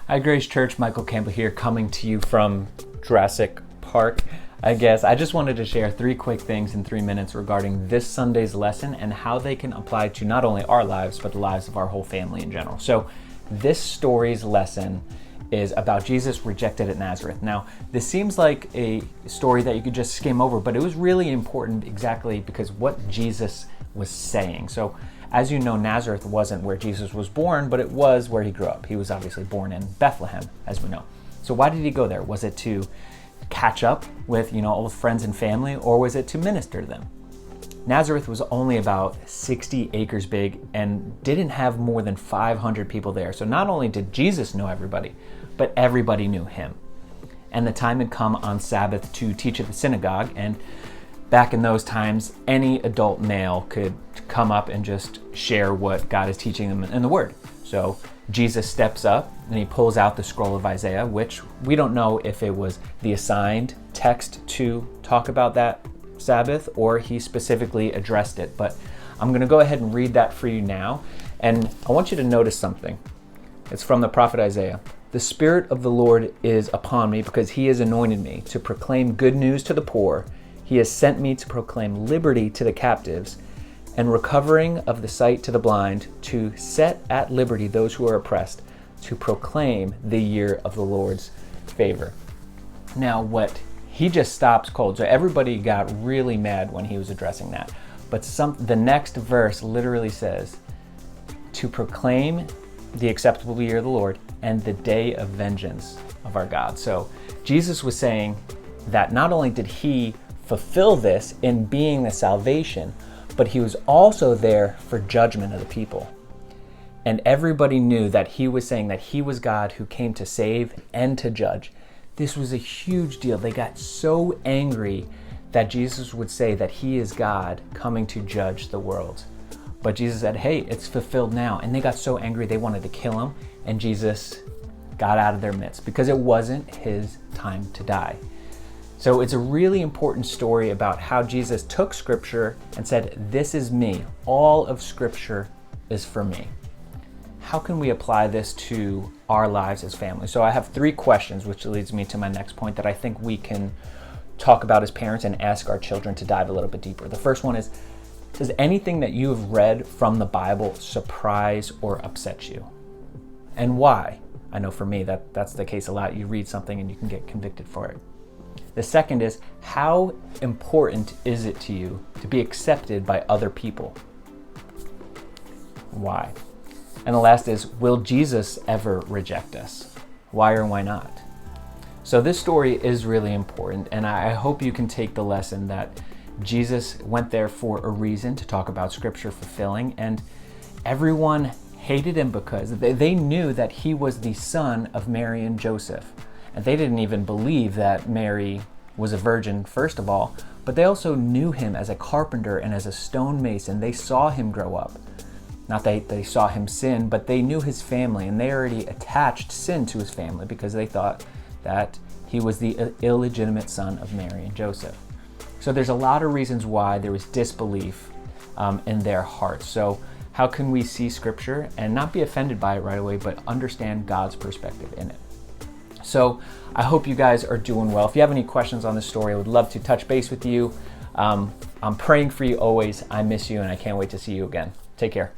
Hi, Grace Church. Michael Campbell here, coming to you from Jurassic Park, I guess. I just wanted to share 3 quick things in 3 minutes regarding this Sunday's lesson and how they can apply to not only our lives, but the lives of our whole family in general. So this story's lesson is about Jesus rejected at Nazareth. Now, this seems like a story that you could just skim over, but it was really important exactly because what Jesus was saying. So as you know, Nazareth wasn't where Jesus was born, but it was where he grew up. He was obviously born in Bethlehem, as we know. So why did he go there? Was it to catch up with, old friends and family, or was it to minister to them? Nazareth was only about 60 acres big and didn't have more than 500 people there. So not only did Jesus know everybody, but everybody knew him. And the time had come on Sabbath to teach at the synagogue, and back in those times, any adult male could come up and just share what God is teaching them in the Word. So Jesus steps up and he pulls out the scroll of Isaiah, which we don't know if it was the assigned text to talk about that Sabbath or he specifically addressed it. But I'm going to go ahead and read that for you now. And I want you to notice something. It's from the prophet Isaiah. The Spirit of the Lord is upon me because he has anointed me to proclaim good news to the poor. He has sent me to proclaim liberty to the captives and recovering of the sight to the blind, to set at liberty those who are oppressed, to proclaim the year of the Lord's favor. Now, what he just stops cold. So everybody got really mad when he was addressing that. But the next verse literally says, to proclaim the acceptable year of the Lord and the day of vengeance of our God. So Jesus was saying that not only did he fulfill this in being the salvation, but he was also there for judgment of the people. And everybody knew that he was saying that he was God who came to save and to judge. This was a huge deal. They got so angry that Jesus would say that he is God coming to judge the world. But Jesus said, hey, it's fulfilled now. And they got so angry they wanted to kill him. And Jesus got out of their midst because it wasn't his time to die. So it's a really important story about how Jesus took Scripture and said, this is me. All of Scripture is for me. How can we apply this to our lives as family? So I have 3 questions, which leads me to my next point that I think we can talk about as parents and ask our children to dive a little bit deeper. The first one is, does anything that you have read from the Bible surprise or upset you? And why? I know for me that's the case a lot. You read something and you can get convicted for it. The second is, how important is it to you to be accepted by other people? Why? And the last is, will Jesus ever reject us? Why or why not? So this story is really important, and I hope you can take the lesson that Jesus went there for a reason, to talk about Scripture fulfilling, and everyone hated him because they knew that he was the son of Mary and Joseph. And they didn't even believe that Mary was a virgin, first of all, but they also knew him as a carpenter and as a stonemason. They saw him grow up. Not that they saw him sin, but they knew his family, and they already attached sin to his family because they thought that he was the illegitimate son of Mary and Joseph. So there's a lot of reasons why there was disbelief in their hearts. So how can we see Scripture and not be offended by it right away, but understand God's perspective in it? So I hope you guys are doing well. If you have any questions on this story, I would love to touch base with you. I'm praying for you always. I miss you, and I can't wait to see you again. Take care.